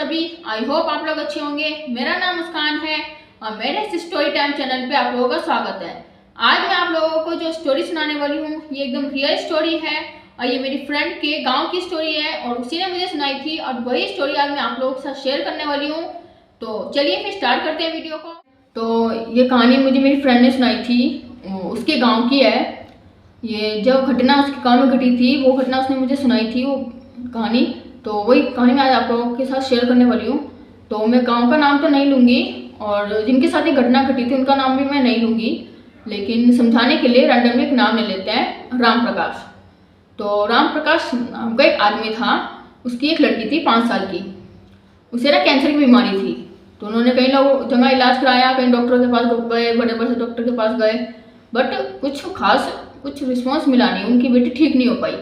सभी। I hope आप लोग अच्छे होंगे। मेरा नाम मुस्कान है और मेरे इस स्टोरी टाइम चैनल पे आप लोगों का स्वागत है। आज मैं आप लोगों को जो स्टोरी सुनाने वाली हूँ ये एकदम रियल स्टोरी है और ये मेरी फ्रेंड के गांव की स्टोरी है और उसी ने मुझे सुनाई थी और वही स्टोरी आज मैं आप लोगों के साथ शेयर करने वाली हूँ। तो चलिए फिर स्टार्ट करते हैं वीडियो को। तो ये कहानी मुझे मेरी फ्रेंड ने सुनाई थी, उसके गाँव की है। ये जो घटना उसके गाँव में घटी थी वो घटना उसने मुझे सुनाई थी वो कहानी। तो वही कहानी मैं आज आप लोगों के साथ शेयर करने वाली हूँ। तो मैं गांव का नाम तो नहीं लूँगी और जिनके साथ ये घटना घटी थी उनका नाम भी मैं नहीं लूँगी, लेकिन समझाने के लिए रैंडमली एक नाम ले लेते हैं, राम प्रकाश। तो राम प्रकाश नाम का एक आदमी था, उसकी एक लड़की थी 5 साल की। उसे ना कैंसर की बीमारी थी। तो उन्होंने कई लोग जगह इलाज कराया, कई डॉक्टर के पास गए, बड़े बड़े डॉक्टर के पास गए, बट कुछ रिस्पॉन्स मिला नहीं, उनकी बेटी ठीक नहीं हो पाई।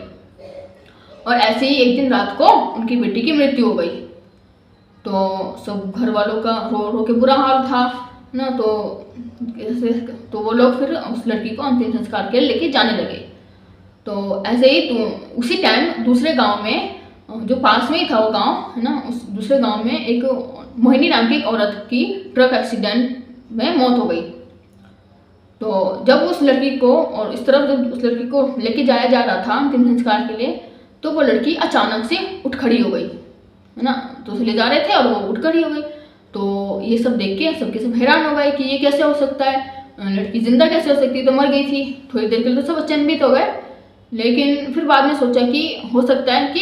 और ऐसे ही एक दिन रात को उनकी बेटी की मृत्यु हो गई। तो सब घर वालों का रो रो के बुरा हाल था ना। तो वो लोग फिर उस लड़की को अंतिम संस्कार के लिए लेके जाने लगे। तो ऐसे ही तो उसी टाइम दूसरे गांव में, जो पास में ही था वो गांव है ना, उस दूसरे गांव में एक मोहिनी नाम की एक औरत की ट्रक एक्सीडेंट में मौत हो गई। तो जब उस लड़की को और इस तरफ जब उस लड़की को लेके जाया जा रहा था अंतिम संस्कार के लिए, तो वो लड़की अचानक से उठ खड़ी हो गई है ना। तो उसे ले जा रहे थे और वो उठ खड़ी हो गई। तो ये सब देख के सबके सब हैरान हो गए कि ये कैसे हो सकता है, लड़की जिंदा कैसे हो सकती है, तो मर गई थी। थोड़ी देर के लिए तो सब अचंभित हो गए, लेकिन फिर बाद में सोचा कि हो सकता है कि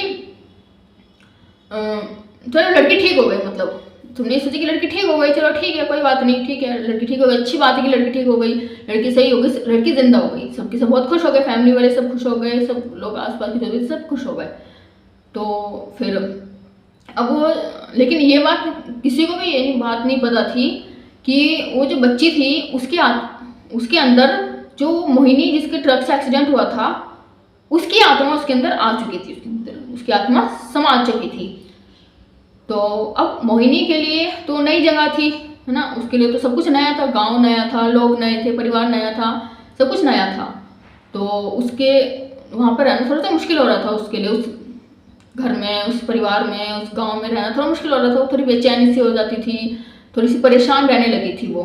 चलो लड़की ठीक हो गई, मतलब तुमने सोची कि लड़की ठीक हो गई, चलो ठीक है कोई बात नहीं, ठीक है लड़की ठीक हो गई, अच्छी बात है कि लड़की ठीक हो गई, लड़की सही हो गई, लड़की जिंदा हो गई। सबके सब बहुत खुश हो गए, फैमिली वाले सब खुश हो गए, सब लोग आसपास के जो भी सब खुश हो गए। तो फिर अब वो, लेकिन ये बात किसी को भी ये बात नहीं पता थी कि वो जो बच्ची थी उसके अंदर जो मोहिनी जिसके ट्रक से एक्सीडेंट हुआ था उसकी आत्मा उसके अंदर आ चुकी थी, उसके अंदर उसकी आत्मा समा चुकी थी। तो अब मोहिनी के लिए तो नई जगह थी है ना, उसके लिए तो सब कुछ नया था, गांव नया था, लोग नए थे, परिवार नया था, सब कुछ नया था। तो उसके वहाँ पर रहना थोड़ा सा मुश्किल हो रहा था उसके लिए, उस घर में, उस परिवार में, उस गांव में रहना थोड़ा मुश्किल हो रहा था। वो थोड़ी बेचैनी सी हो जाती थी, थोड़ी सी परेशान रहने लगी थी। वो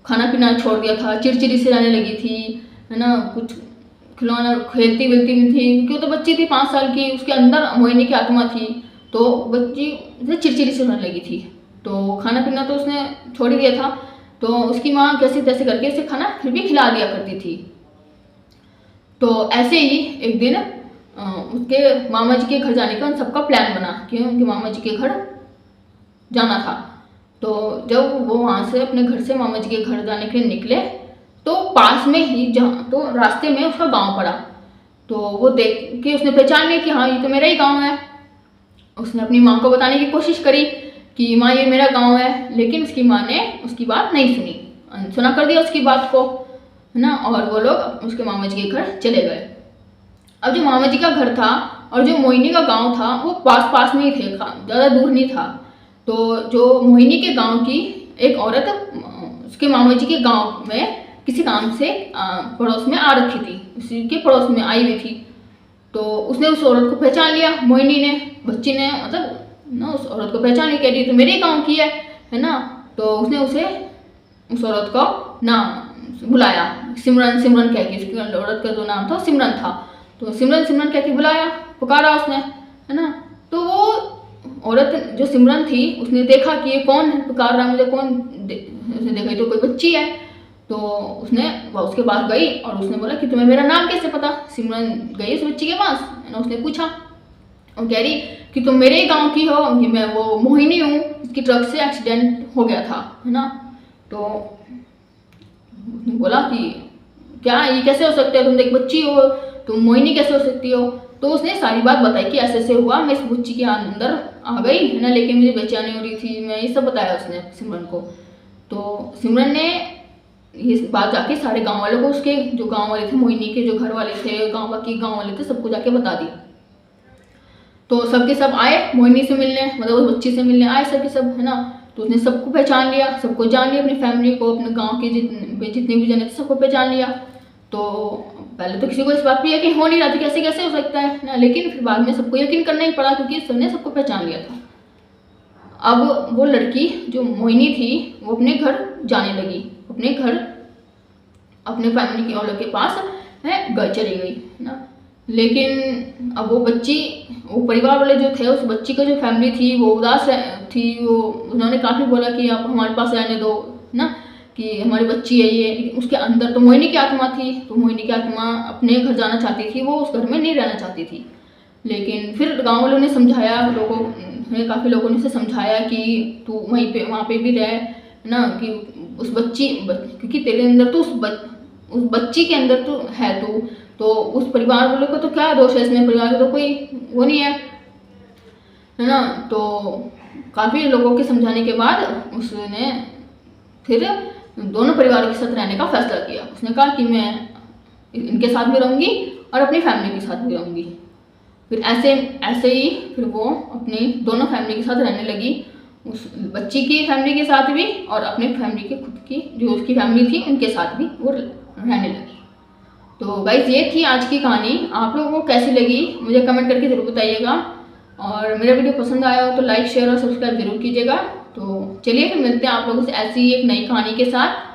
खाना पीना छोड़ दिया था, चिड़चिड़ी से रहने लगी थी है ना, कुछ खिलौना खेलती वेलती भी थी क्योंकि वो तो बच्ची थी 5 साल की, उसके अंदर मोहिनी की आत्मा थी। तो बच्ची चिड़चिड़ी से रहने लगी थी। तो खाना पीना तो उसने छोड़ ही दिया था। तो उसकी माँ कैसे तैसे करके उसे खाना फिर भी खिला दिया करती थी। तो ऐसे ही एक दिन उसके मामा जी के घर जाने का उन सबका प्लान बना कि उनके मामा जी के घर जाना था। तो जब वो वहाँ से अपने घर से मामा जी के घर जाने के लिए निकले तो पास में ही जहाँ तो रास्ते में उसका गांव पड़ा। तो वो देख के उसने पहचान लिया कि हाँ ये तो मेरा ही गांव है। उसने अपनी माँ को बताने की कोशिश करी कि माँ ये मेरा गांव है, लेकिन उसकी माँ ने उसकी बात नहीं सुनी, अनसुना कर दिया उसकी बात को है ना। और वो लोग उसके मामा जी के घर चले गए। अब जो मामा जी का घर था और जो मोहिनी का गांव था वो पास में ही थे, ज़्यादा दूर नहीं था। तो जो मोहिनी के गांव की एक औरत उसके मामा जी के गांव में किसी काम से पड़ोस में आ रखी थी, उसी के पड़ोस में आई हुई थी। तो उसने उस औरत को पहचान लिया, मोहिनी ने, बच्ची ने मतलब ना उस औरत को पहचान लिया, कह रही तो मेरे गाँव की है ना। तो उसने उस औरत को नाम बुलाया, सिमरन कह के, उसकी औरत का जो नाम था सिमरन था। तो सिमरन कह के बुलाया, पुकारा उसने है ना। तो वो औरत जो सिमरन थी उसने देखा कि ये कौन है पुकार रहा है मुझे, उसने देखा तो कोई बच्ची है। तो उसने उसके पास गई और उसने बोला कि तुम्हें मेरा नाम कैसे पता। सिमरन गई उस बच्ची के पास है ना, उसने पूछा और कह रही कि तुम मेरे ही गाँव की हो, कि मैं वो मोहिनी हूँ जिसकी ट्रक से एक्सीडेंट हो गया था है ना। तो उसने बोला कि क्या ये कैसे हो सकता है, तुम एक बच्ची हो, तुम मोहिनी कैसे हो सकती हो। तो उसने सारी बात बताई कि ऐसे ऐसे हुआ, मैं इस बच्ची के अंदर आ गई है ना, लेकिन मुझे बेचैनी हो रही थी, मैं ये सब बताया उसने सिमरन को। तो सिमरन ने ये बात जाके सारे गांव वालों को, उसके जो गांव वाले थे, मोहिनी के जो घर वाले थे, बाकी गांव वाले थे, सबको जाके बता दी। तो सबके सब आए मोहिनी से मिलने, मतलब उस बच्ची से मिलने आए सबके सब है ना। तो उसने सबको पहचान लिया, सबको जान लिया, अपनी फैमिली को, अपने गांव के जितने भी जने थे सबको पहचान लिया। तो पहले तो किसी को इस बात पर यकीन हो नहीं रहा था कैसे कैसे हो सकता है ना, लेकिन फिर बाद में सबको यकीन करना ही पड़ा क्योंकि सबने सबको पहचान लिया था। अब वो लड़की जो मोहिनी थी वो अपने घर जाने लगी, अपने घर अपने फैमिली के वालों के पास है घर चली गई ना। लेकिन अब वो बच्ची, वो परिवार वाले जो थे, उस बच्ची का जो फैमिली थी वो उदास थी। वो उन्होंने काफ़ी बोला कि आप हमारे पास रहने दो ना, कि हमारी बच्ची है ये। लेकिन उसके अंदर तो मोहिनी की आत्मा थी, तो मोहिनी की आत्मा अपने घर जाना चाहती थी, वो उस घर में नहीं रहना चाहती थी। लेकिन फिर गांव वालों ने समझाया, लोगों ने, काफ़ी लोगों ने उसे समझाया कि तू वहीं पे वहाँ पे भी रह ना, कि उस बच्ची क्योंकि तेरे अंदर तो उस बच्ची के अंदर तो है तू, तो उस परिवार वालों को तो क्या दोष है इसमें, परिवार का तो कोई वो नहीं है ना। तो काफ़ी लोगों के समझाने के बाद उसने फिर दोनों परिवारों के साथ रहने का फैसला किया। उसने कहा कि मैं इनके साथ भी रहूँगी और अपनी फैमिली के साथ भी रहूँगी। फिर ऐसे ही फिर वो अपनी दोनों फैमिली के साथ रहने लगी, उस बच्ची की फैमिली के साथ भी और अपने फैमिली के खुद की जो उसकी फैमिली थी उनके साथ भी वो रहने लगी। तो गाइस ये थी आज की कहानी। आप लोगों को कैसी लगी मुझे कमेंट करके ज़रूर बताइएगा, और मेरा वीडियो पसंद आया हो तो लाइक शेयर और सब्सक्राइब जरूर कीजिएगा। तो चलिए फिर मिलते हैं आप लोगों से ऐसी एक नई कहानी के साथ।